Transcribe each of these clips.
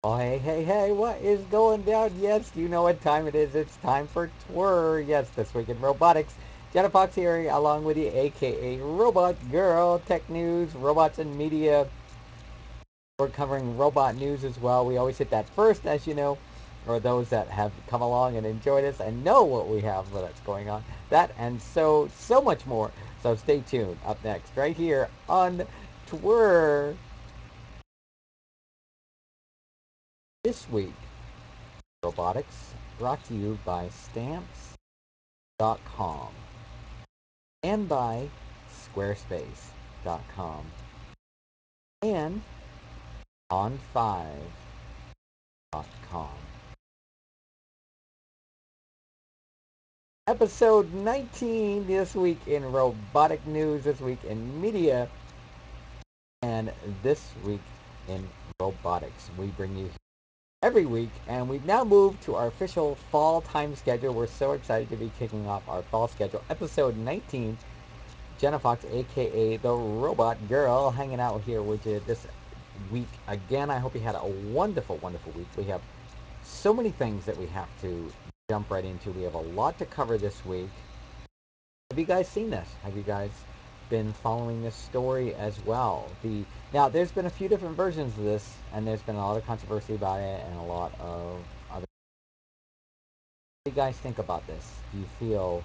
Oh, hey, hey, hey, what is going down? Yes, you know what time it is. It's time for TWIR. Yes, this week in robotics. Jenna Fox here, along with you, a.k.a. Robot Girl, tech news, robots and media. We're covering robot news as well. We always hit that first, as you know, or those that have come along and enjoyed us and know what we have that's going on. That and so much more. So stay tuned. Up next, right here on TWIR. This week, robotics brought to you by stamps.com and by squarespace.com and on5.com. Episode 19 this week in robotic news, this week in media, and this week in robotics. We bring you every week, and we've now moved to our official fall time schedule. We're so excited to be kicking off our fall schedule. Episode 19, Jenna Fox, aka the Robot Girl, hanging out here with you this week again. I hope you had a wonderful, wonderful week. We have so many things that we have to jump right into. We have a lot to cover this week. Have you guys seen this? Have you guys been following this story as well? Now there's been a few different versions of this, and there's been a lot of controversy about it, and a lot of other. What do you guys think about this? Do you feel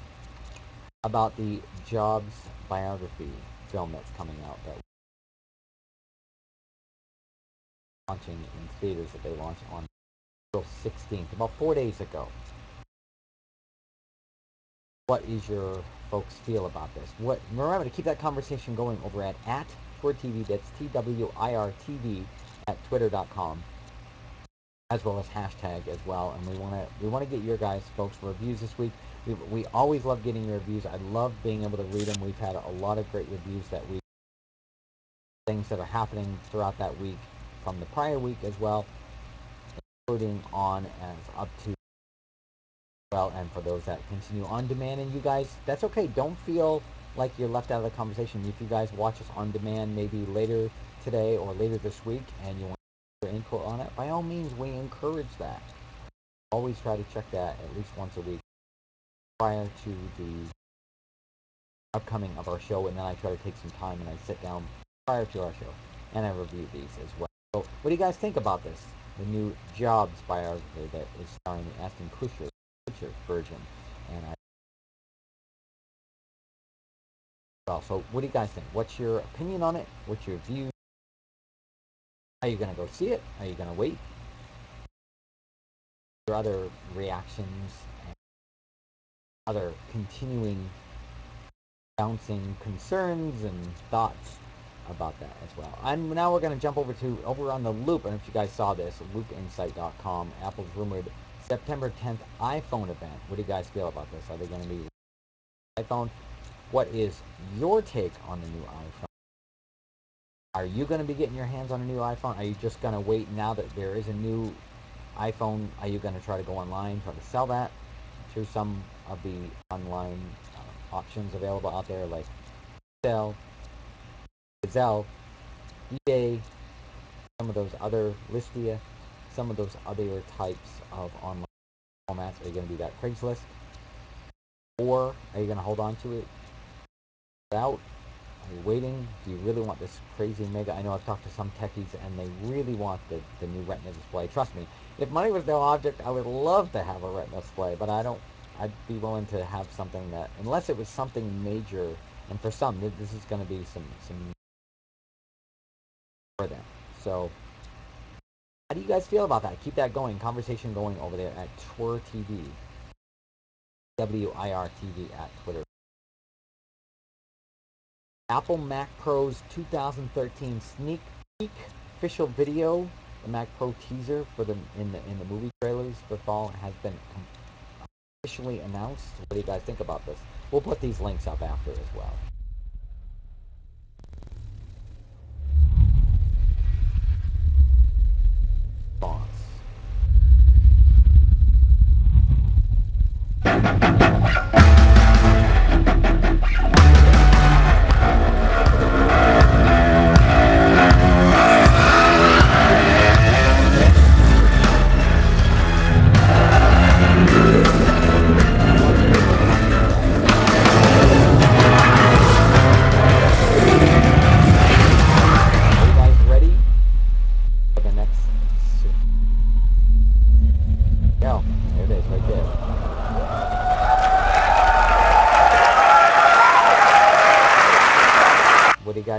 about the Jobs biography film that's coming out that launching in theaters that they launched on April 16th, about 4 days ago? What is your folks feel about this? What remember to keep that conversation going over at TWIR TV. That's TWIR TV at twitter.com, as well as hashtag as well. And we want to get your guys folks reviews this week. We always love getting your reviews. I love being able to read them. We've had a lot of great reviews that we things that are happening throughout that week from the prior week as well, including on as up to well, and for those that continue on demand, and you guys, that's okay. Don't feel like you're left out of the conversation. If you guys watch us on demand, maybe later today or later this week, and you want your input on it, by all means, we encourage that. Always try to check that at least once a week prior to the upcoming of our show, and then I try to take some time and I sit down prior to our show and I review these as well. So, what do you guys think about this? The new Jobs biography that is starring the Ashton Kutcher version, and I well. So, what do you guys think? What's your opinion on it? What's your view? Are you gonna go see it? Are you gonna wait? Your other reactions and other continuing bouncing concerns and thoughts about that as well. And now we're going to jump over on the Loop. And if you guys saw this, loopinsight.com, Apple's rumored September 10th iPhone event. What do you guys feel about this? Are they going to be iPhone? What is your take on the new iPhone? Are you going to be getting your hands on a new iPhone? Are you just going to wait now that there is a new iPhone? Are you going to try to go online, try to sell that through some of the online options available out there, like Sell, Gazelle, eBay, some of those other Listia, some of those other types of online formats? Are you going to do that Craigslist? Or are you going to hold on to it out? Are you waiting? Do you really want this crazy mega? I know I've talked to some techies and they really want the new Retina display. Trust me, if money was no object, I would love to have a Retina display, but I don't. I'd be willing to have something that, unless it was something major, and for some, this is going to be some for them. So, how do you guys feel about that? Keep that going, conversation going over there at TWIR TV, WIR TV at Twitter. Apple Mac Pro's 2013 sneak peek official video, the Mac Pro teaser for the movie trailers for fall has been officially announced. What do you guys think about this? We'll put these links up after as well. Thoughts?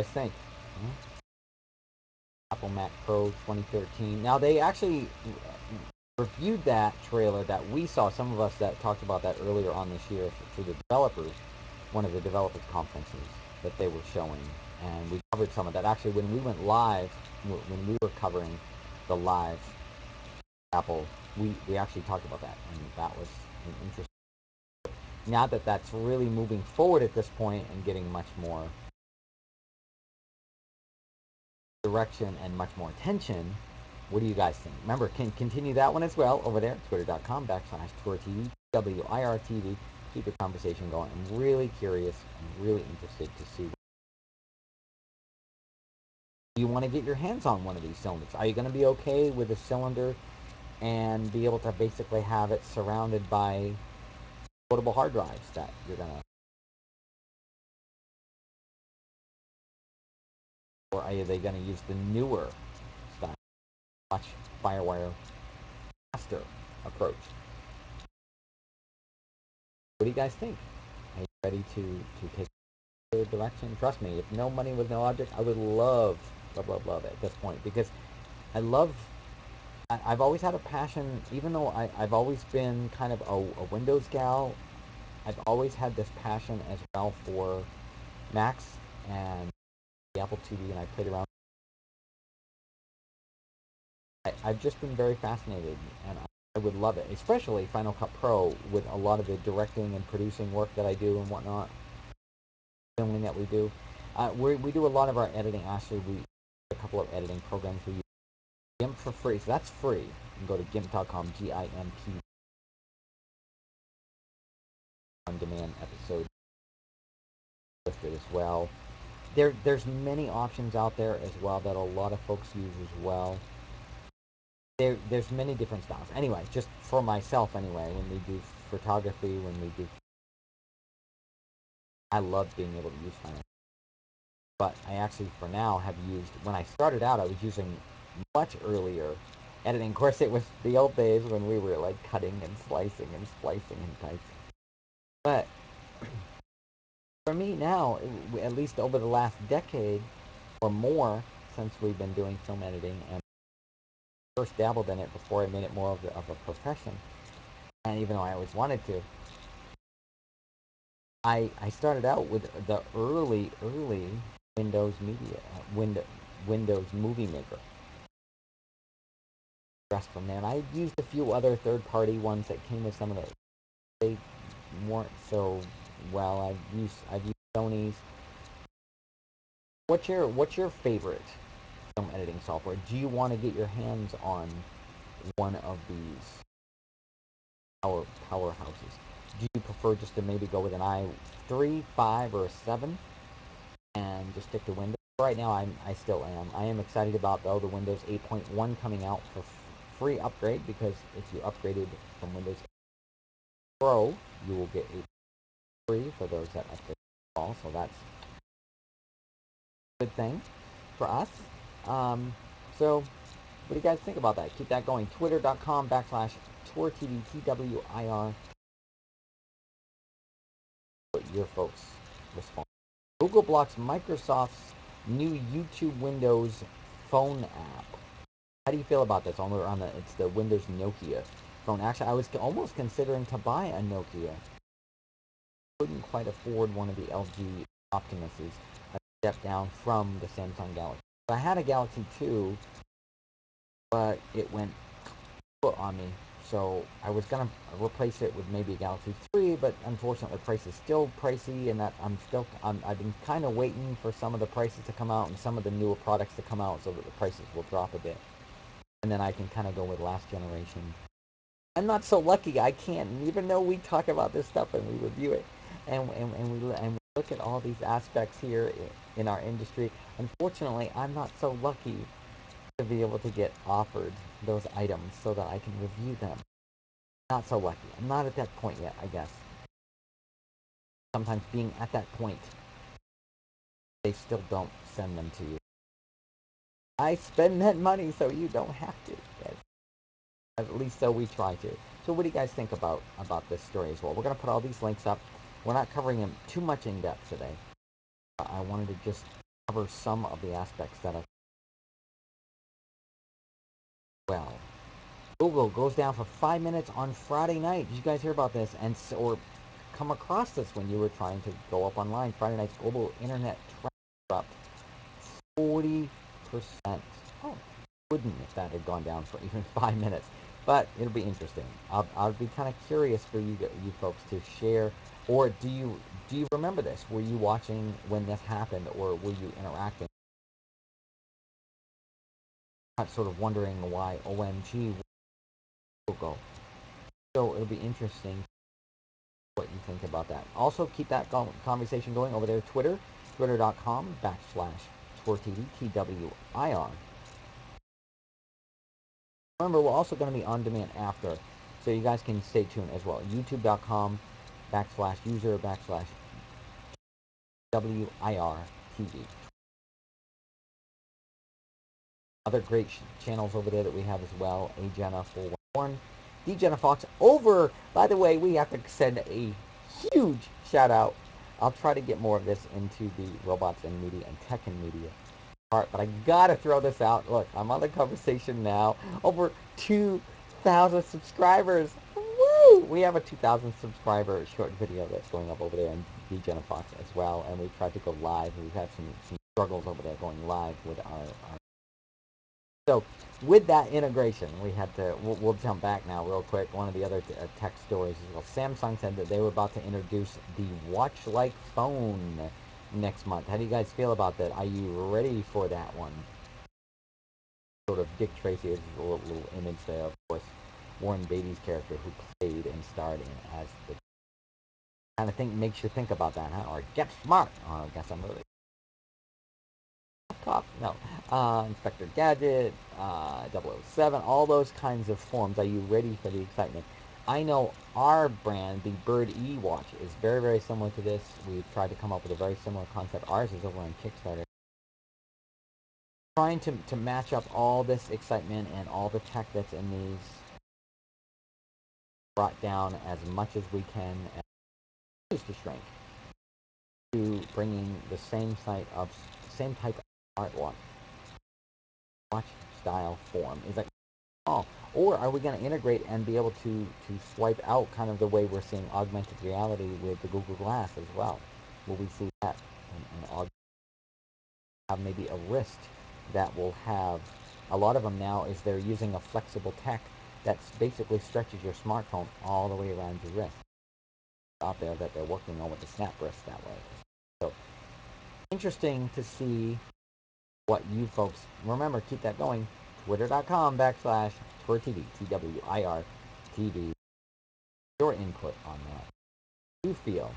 guys think? Apple Mac Pro 2013. Now they actually reviewed that trailer that we saw. Some of us that talked about that earlier on this year through the developers, one of the developers conferences that they were showing, and we covered some of that. Actually, when we went live, when we were covering the live Apple, we actually talked about that, and that was an interesting. Now that that's really moving forward at this point and getting much more direction and much more attention, what do you guys think? Remember, can continue that one as well over there, twitter.com/TWIR WIRTV. Keep the conversation going. I'm really curious. I'm really interested to see. Do you want to get your hands on one of these cylinders? Are you going to be okay with a cylinder and be able to basically have it surrounded by portable hard drives that you're going to, or are they going to use the newer style, much firewire faster approach? What do you guys think? Are you ready to take the direction? Trust me, if no money was no object, I would love it at this point, because I love. I've always had a passion, even though I've always been kind of a Windows gal. I've always had this passion as well for Macs and the Apple TV, and I played around. I've just been very fascinated, and I would love it, especially Final Cut Pro with a lot of the directing and producing work that I do and whatnot, filming that we do. We do a lot of our editing. Actually, we a couple of editing programs. We use GIMP for free, so that's free. You can go to gimp.com, GIMP, on-demand episode listed as well. There's many options out there as well that a lot of folks use as well. There's many different styles. Anyway, just for myself anyway, when we do photography, when we do, I love being able to use Final. But I actually, for now, have used, when I started out, I was using much earlier editing. Of course, it was the old days when we were like cutting and slicing and splicing and typing. But for me now, at least over the last decade or more, since we've been doing film editing, and first dabbled in it before I made it more of a profession, and even though I always wanted to, I started out with the early Windows Media, Windows Movie Maker. Rest from there, and I used a few other third-party ones that came with some of the. They weren't so well. I've used Sony's. What's your favorite film editing software? Do you want to get your hands on one of these powerhouses? Do you prefer just to maybe go with an i3, 5, or a 7, and just stick to Windows? Right now, I still am. I am excited about though the Windows 8.1 coming out for free upgrade, because if you upgraded from Windows Pro, you will get 8 free for those that upgrade all. So that's a good thing for us. So what do you guys think about that? Keep that going. Twitter.com/TWIR, TWIR. What your folks respond. Google blocks Microsoft's new YouTube Windows phone app. How do you feel about this? It's the Windows Nokia phone. Actually, I was almost considering to buy a Nokia. Couldn't quite afford one of the LG Optimuses. I stepped down from the Samsung Galaxy. I had a Galaxy 2, but it went foot on me. So I was gonna replace it with maybe a Galaxy 3, but unfortunately, the price is still pricey, and that I've been kind of waiting for some of the prices to come out and some of the newer products to come out, so that the prices will drop a bit, and then I can kind of go with last generation. I'm not so lucky. I can't, even though we talk about this stuff and we review it, and we look at all these aspects here in our industry. Unfortunately, I'm not so lucky to be able to get offered those items so that I can review them. Not so lucky. I'm not at that point yet, I guess. Sometimes being at that point, they still don't send them to you. I spend that money so you don't have to. Yes. At least so we try to. So what do you guys think about this story as well? We're going to put all these links up. We're not covering them too much in depth today. I wanted to just cover some of the aspects that are well. Google goes down for 5 minutes on Friday night. Did you guys hear about this? And or come across this when you were trying to go up online? Friday night's global internet traffic dropped 40%. Oh, wouldn't if that had gone down for even 5 minutes. But it'll be interesting. I'll be kind of curious for you folks to share. Or do you remember this? Were you watching when this happened, or were you interacting? Sort of wondering why OMG will go. So it'll be interesting what you think about that. Also, keep that conversation going over there. Twitter, twitter.com/TWIR, TWIR. Remember, we're also going to be on demand after, so you guys can stay tuned as well. YouTube.com/user/WIR Other great channels over there that we have as well. A Jenna 411, the Jenna Fox. Over, by the way, we have to send a huge shout out. I'll try to get more of this into the robots and media and tech and media part, but I gotta throw this out. Look, I'm on the conversation now. Over 2,000 subscribers. Woo! We have a 2,000 subscriber short video that's going up over there on the Jenna Fox as well, and we tried to go live. We've had some struggles over there going live with our so with that integration, we had to, we'll jump back now real quick. One of the other tech stories as well. Samsung said that they were about to introduce the watch-like phone next month. How do you guys feel about that? Are you ready for that one? Sort of Dick Tracy is a little image there, of course. Warren Beatty's character who played and starred in as the kind of thing makes you think about that, huh? Or get smart. Oh, I guess I'm really Top, no. Inspector Gadget, 007, all those kinds of forms. Are you ready for the excitement? I know our brand, the Bird E watch, is very, very similar to this. We've tried to come up with a very similar concept. Ours is over on Kickstarter. Trying to match up all this excitement and all the tech that's in these, brought down as much as we can as to shrink to bringing the same type of art watch style form. Is that all? Or are we going to integrate and be able to swipe out kind of the way we're seeing augmented reality with the Google Glass as well? Will we see that and have maybe a wrist that will have a lot of them now is they're using a flexible tech that basically stretches your smartphone all the way around your wrist. Out there that they're working on with the snap wrist that way. So interesting to see what you folks remember. Keep that going. Twitter.com/TWIR TWIR TV. Your input on that. You feel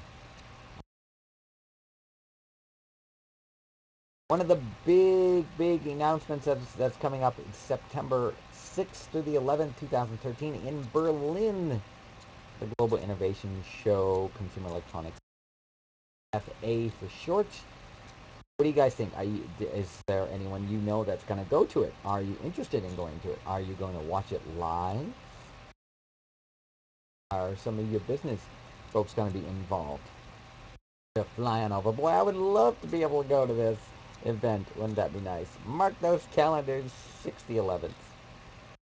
one of the big announcements that's coming up September 6th through the 11th, 2013 in Berlin. The Global Innovation Show, Consumer Electronics, IFA for short. What do you guys think? Is there anyone you know that's going to go to it? Are you interested in going to it? Are you going to watch it live? Are some of your business folks going to be involved? They're flying over. Boy, I would love to be able to go to this event. Wouldn't that be nice? Mark those calendars. 6th-11th,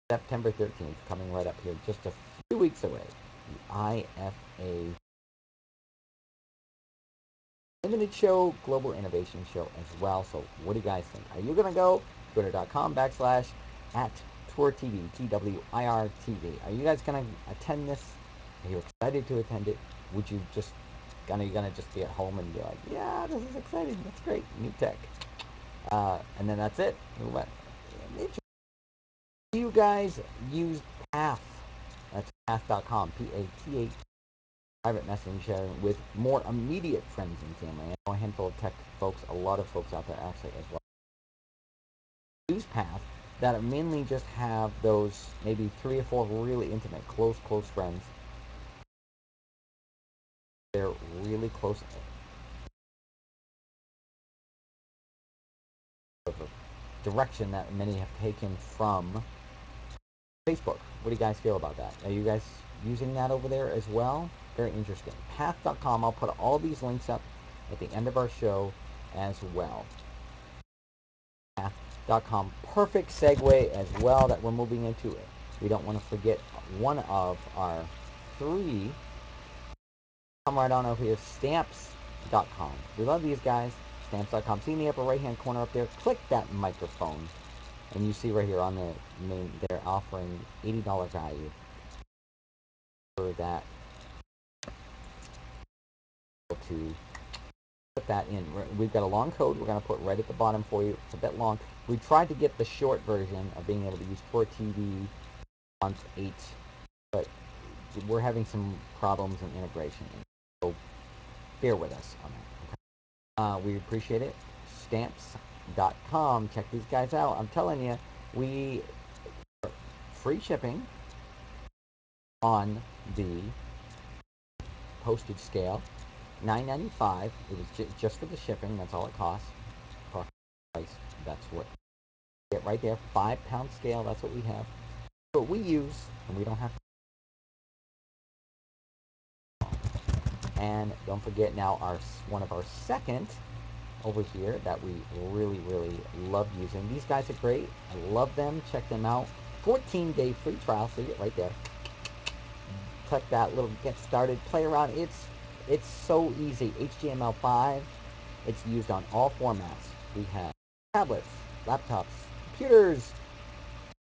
September 13th, coming right up here, just a few weeks away. The IFA Limited Show, Global Innovation Show as well. So what do you guys think? Are you going to go? Twitter.com/@TWIR TV, TWIR TV. Are you guys going to attend this? Are you excited to attend it? Would you just, are you going to just be at home and be like, yeah, this is exciting. That's great. New tech. And then that's it. Do you guys use Path? That's path.com, P-A-T-H. Private messaging sharing with more immediate friends and family. I know a handful of tech folks, a lot of folks out there actually as well. Use Path that mainly just have those maybe 3 or 4 really intimate, close friends. They're really close. Direction that many have taken from Facebook. What do you guys feel about that? Are you guys using that over there as well? Very interesting. Path.com. I'll put all these links up at the end of our show as well. 5.com. Perfect segue as well that we're moving into it. We don't want to forget one of our three. Come right on over here, stamps.com. We love these guys. Stamps.com. See in the upper right hand corner up there, click that microphone. And you see right here on the main, they're offering $80 value for that to put that in. We've got a long code we're going to put right at the bottom for you. It's a bit long. We tried to get the short version of being able to use 4 TV month 8, but we're having some problems in integration. So bear with us on that. Okay? We appreciate it. Stamps.com. Check these guys out. I'm telling you, we free shipping on the postage scale. $9.95. It was just for the shipping. That's all it costs. Price. That's what you get right there. 5-pound scale. That's what we have. What we use, and we don't have to. And don't forget now one of our second over here that we really love using. These guys are great. I love them. Check them out. 14-day free trial. See it right there. Click that little get started. Play around. It's so easy. HTML5. It's used on all formats. We have tablets, laptops, computers.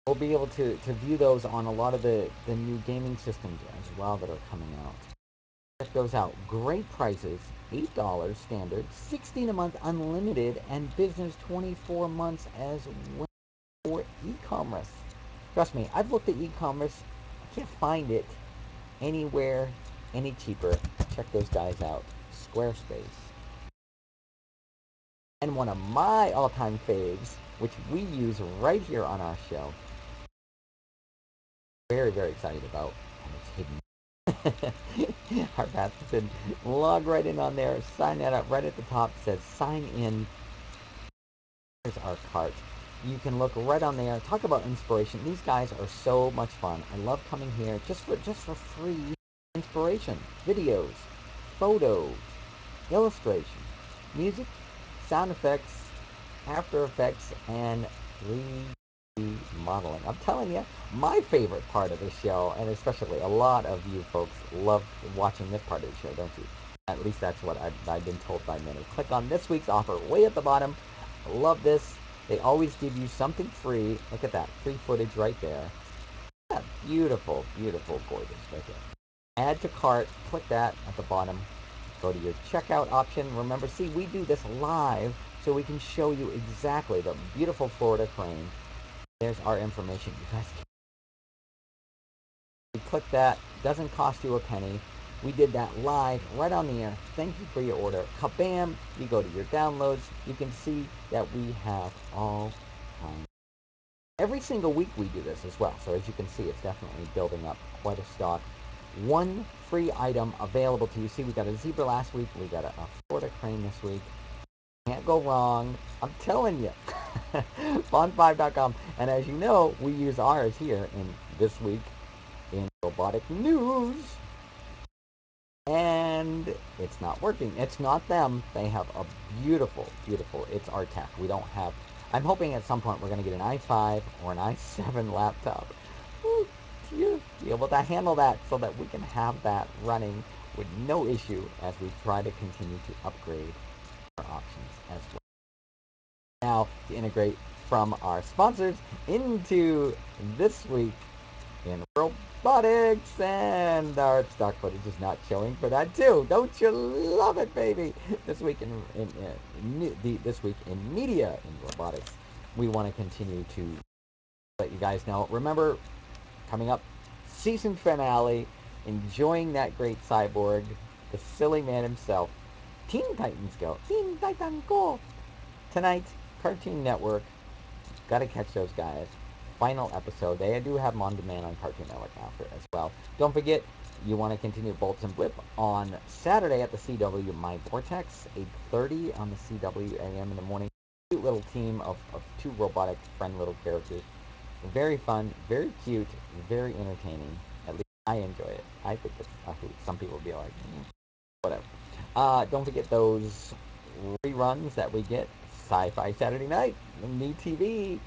We'll be able to view those on a lot of the new gaming systems as well that are coming out. Check those out. Great prices. $8 standard, $16 a month unlimited, and business 24 months as well for e-commerce. Trust me, I've looked at e-commerce. I can't find it anywhere any cheaper. Check those guys out. Squarespace. And one of my all-time faves, which we use right here on our show. Very excited about, and it's hidden. Our Matheson, log right in on there, sign that up right at the top. It says sign in. Here's our cart. You can look right on there. Talk about inspiration. These guys are so much fun. I love coming here just for free inspiration, videos, photos, illustration, music, sound effects, After Effects, and 3D modeling. I'm telling you, my favorite part of the show, and especially a lot of you folks love watching this part of the show, don't you? At least that's what I've been told by many. Click on this week's offer way at the bottom. I love this. They always give you something free. Look at that, free footage right there. Yeah, beautiful, gorgeous right there. Add to cart, click that at the bottom. Go to your checkout option. Remember, see, we do this live so we can show you exactly the beautiful Florida crane. There's our information. You guys can click that. Doesn't cost you a penny. We did that live right on the air. Thank you for your order. Kabam! You go to your downloads. You can see that we have all kinds. Every single week we do this as well. So as you can see, it's definitely building up quite a stock. One free item available to you. See, we got a zebra last week. We got a Florida crane this week. Can't go wrong. I'm telling you. Bond5.com. And as you know, we use ours here in this week in robotic news. And it's not working. It's not them. They have a beautiful, it's our tech. We don't have, I'm hoping at some point we're going to get an i5 or an i7 laptop. Ooh, to be able to handle that so that we can have that running with no issue as we try to continue to upgrade our options as well. Now to integrate from our sponsors into this week in robotics, and our stock footage is not showing for that too. Don't you love it, baby? This week this week in media in robotics, we want to continue to let you guys know. Remember, coming up, season finale. Enjoying that great cyborg, the silly man himself. Teen Titans Go. Teen Titans Go. Tonight, Cartoon Network. Got to catch those guys. Final episode. They do have them on demand on Cartoon Network after as well. Don't forget, you want to continue Bolts and Blip on Saturday at the CW My Vortex, 8:30 on the CW AM in the morning. Cute little team of two robotic friend little characters. Very fun, very cute, very entertaining. At least I enjoy it. I think it's some people will be like, whatever. Don't forget those reruns that we get. Sci-Fi Saturday Night, new TV.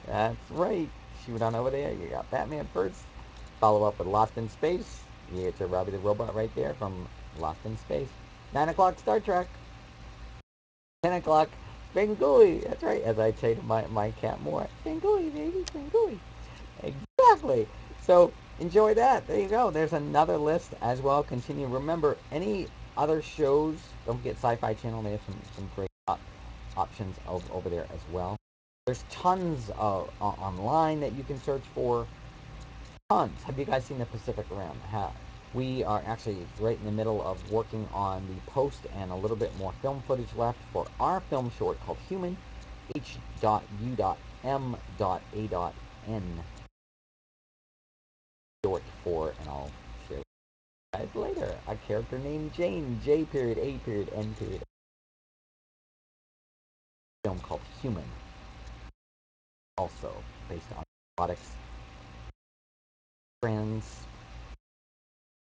That's right. Shoot on over there. You got Batman first. Follow up with Lost in Space. You get your Robbie the Robot right there from Lost in Space. 9 o'clock Star Trek. 10 o'clock Spengoolie. That's right. As I say to my cat more, Spengoolie, baby, Spengoolie. Exactly. So enjoy that. There you go. There's another list as well. Continue. Remember, any other shows, don't forget Sci-Fi Channel. They have some great options over there as well. There's tons of online that you can search for. Tons. Have you guys seen the Pacific Rim? We are actually right in the middle of working on the post and a little bit more film footage left for our film short called Human, H.U.M.A.N short for, and I'll share with you guys later, a character named Jane, J period, A period, N period. Film called Human, also based on robotics, trends,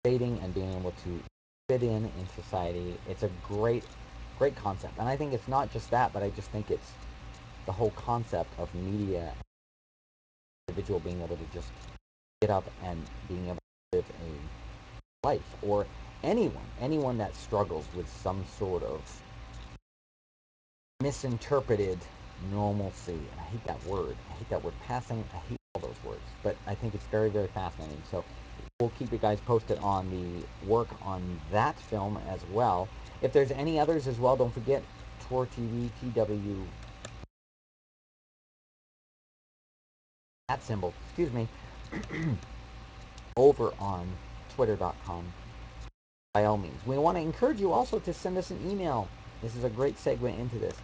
dating, and being able to fit in society. It's a great concept, and I think it's not just that, but I just think it's the whole concept of media, individual being able to just get up and being able to live a life, or anyone that struggles with some sort of misinterpreted normalcy. I hate that word. I hate that word passing. I hate all those words, but I think it's very fascinating. So we'll keep you guys posted on the work on that film as well. If there's any others as well, don't forget TWIR TV, TW, that symbol, excuse me, over on twitter.com. By all means, we want to encourage you also to send us an email. This is a great segue into this.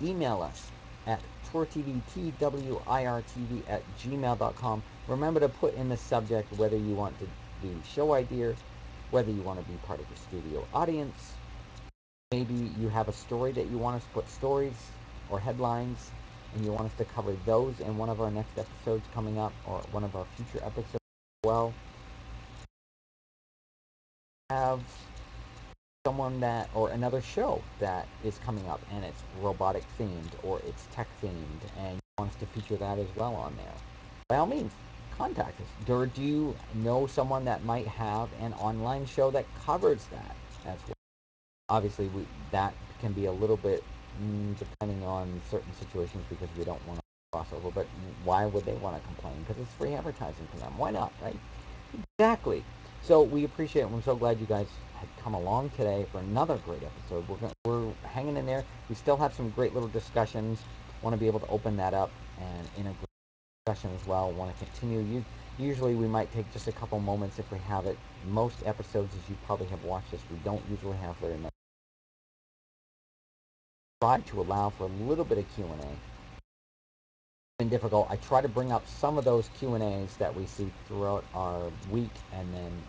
Email us at TWIRTV, TWIRTV at gmail.com. Remember to put in the subject whether you want to do show idea, whether you want to be part of the studio audience. Maybe you have a story that you want us to put stories or headlines, and you want us to cover those in one of our next episodes coming up, or one of our future episodes as well. Have someone that, or another show that is coming up and it's robotic themed or it's tech themed and wants to feature that as well on there, by all means contact us. Or do you know someone that might have an online show that covers that as well? Obviously that can be a little bit depending on certain situations, because we don't want to cross over, but why would they want to complain? Because it's free advertising for them. Why not, right? Exactly. So we appreciate it. I'm so glad you guys had come along today for another great episode. We're hanging in there. We still have some great little discussions. Want to be able to open that up and integrate discussion as well. Want to continue. Usually we might take just a couple moments if we have it. Most episodes, as you probably have watched this, we don't usually have very much. Try to allow for a little bit of Q&A. Been difficult. I try to bring up some of those Q&As that we see throughout our week, and then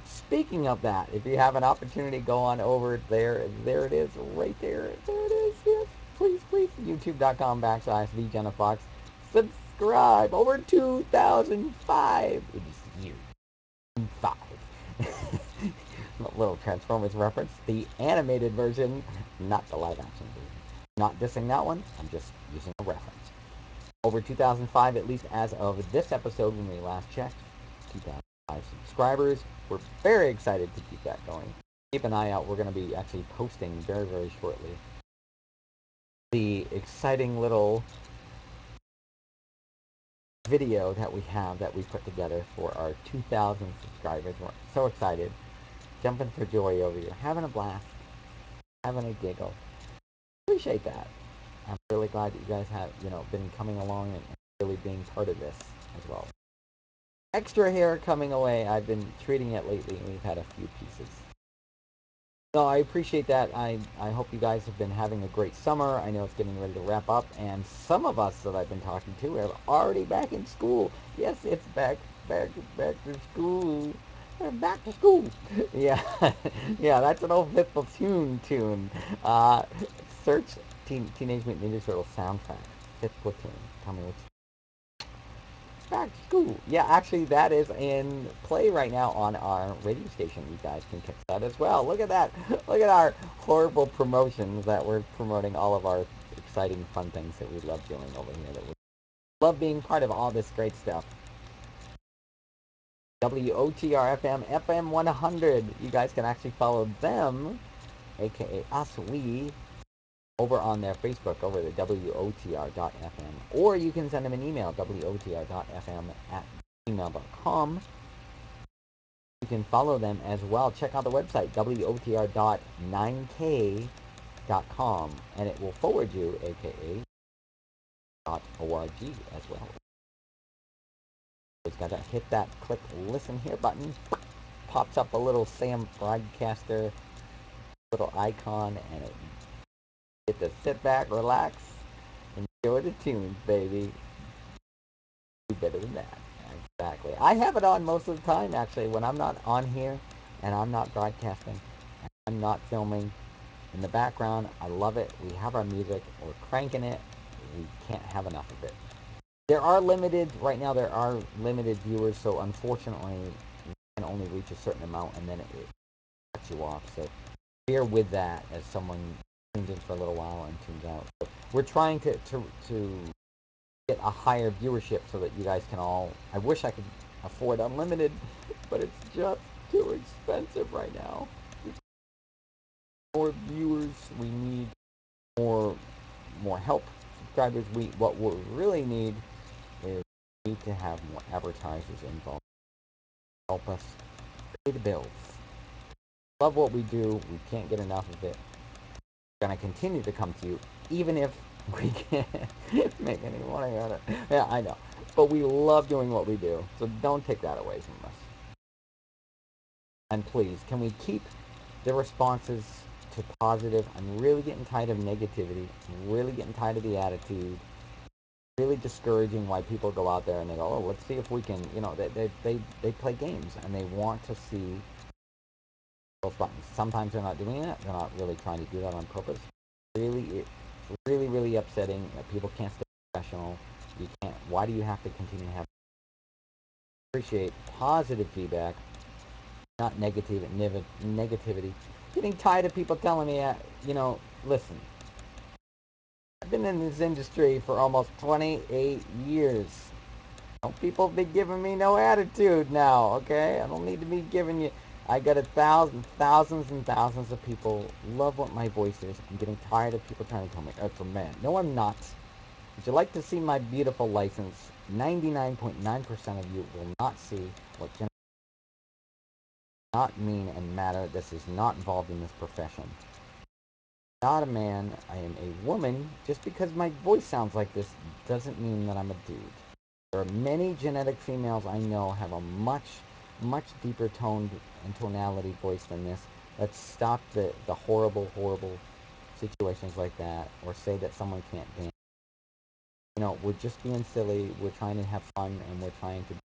speaking of that, if you have an opportunity, go on over there. There it is, right there. There it is. Yes, please. YouTube.com/the Jenna Fox. Subscribe. Over 2005. It is year 5. Little Transformers reference. The animated version, not the live action version. Not dissing that one. I'm just using a reference. Over 2005, at least as of this episode when we last checked. 2005 subscribers. We're very excited to keep that going. Keep an eye out. We're going to be actually posting very shortly the exciting little video that we have that we put together for our 2,000 subscribers. We're so excited. Jumping for joy over here. Having a blast. Having a giggle. Appreciate that. I'm really glad that you guys have, been coming along and really being part of this as well. Extra hair coming away. I've been treating it lately, and we've had a few pieces. No, I appreciate that. I hope you guys have been having a great summer. I know it's getting ready to wrap up, and some of us that I've been talking to are already back in school. Yes, it's back to school. Back to school. Yeah, yeah, that's an old Fifth Platoon tune. Search Teenage Mutant Ninja Turtles soundtrack. Fifth Platoon. Tell me what's. Back to school. Yeah, actually, that is in play right now on our radio station. You guys can catch that as well. Look at that. Look at our horrible promotions that we're promoting all of our exciting, fun things that we love doing over here. That we love being part of all this great stuff. WOTR FM 100. You guys can actually follow them, aka us, we, over on their Facebook, over the WOTR.FM. Or you can send them an email, WOTR.FM@gmail.com. You can follow them as well. Check out the website, WOTR.9K.com, and it will forward you, aka .org as well. Just gotta hit that click listen here button. Pops up a little Sam Broadcaster little icon, and it get to sit back, relax, enjoy the tunes, baby. Do better than that. Exactly. I have it on most of the time, actually, when I'm not on here and I'm not broadcasting, and I'm not filming. In the background, I love it. We have our music. We're cranking it. We can't have enough of it. There are limited, right now, there are limited viewers, so unfortunately, you can only reach a certain amount and then it cuts you off. So bear with that as someone tunes in for a little while and tunes out. So we're trying to get a higher viewership so that you guys can all. I wish I could afford unlimited, but it's just too expensive right now. More viewers, we need more help subscribers. What we really need is we need to have more advertisers involved. Help us pay the bills. Love what we do. We can't get enough of it. We're gonna continue to come to you, even if we can't make any money on it. Yeah, I know. But we love doing what we do. So don't take that away from us. And please, can we keep the responses to positive? I'm really getting tired of negativity. I'm really getting tired of the attitude. Really discouraging why people go out there and they go, oh, let's see if we can, they play games and they want to see those buttons. Sometimes they're not doing it. They're not really trying to do that on purpose. It's really upsetting that people can't stay professional. You can't. Why do you have to continue to have? Appreciate positive feedback, not negativity. Getting tired of people telling me, listen. I've been in this industry for almost 28 years. Don't people be giving me no attitude now, okay? I don't need to be giving you. I got thousands and thousands of people love what my voice is. I'm getting tired of people trying to tell me it's a man. No, I'm not. Would you like to see my beautiful license? 99.9% of you will not see what Jenna not mean and matter. This is not involved in this profession. Not a man. I am a woman. Just because my voice sounds like this doesn't mean that I'm a dude. There are many genetic females I know have a much deeper toned and tonality voice than this. Let's stop the horrible situations like that, or say that someone can't dance. We're just being silly. We're trying to have fun, and we're trying to be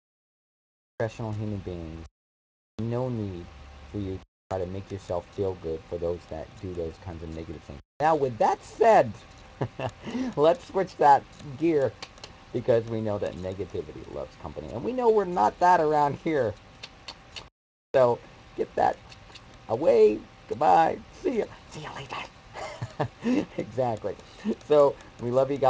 professional human beings. No need for you to try to make yourself feel good for those that do those kinds of negative things. Now, with that said, let's switch that gear because we know that negativity loves company, and we know we're not that around here. So get that away. Goodbye. See you later. Exactly. So we love you guys.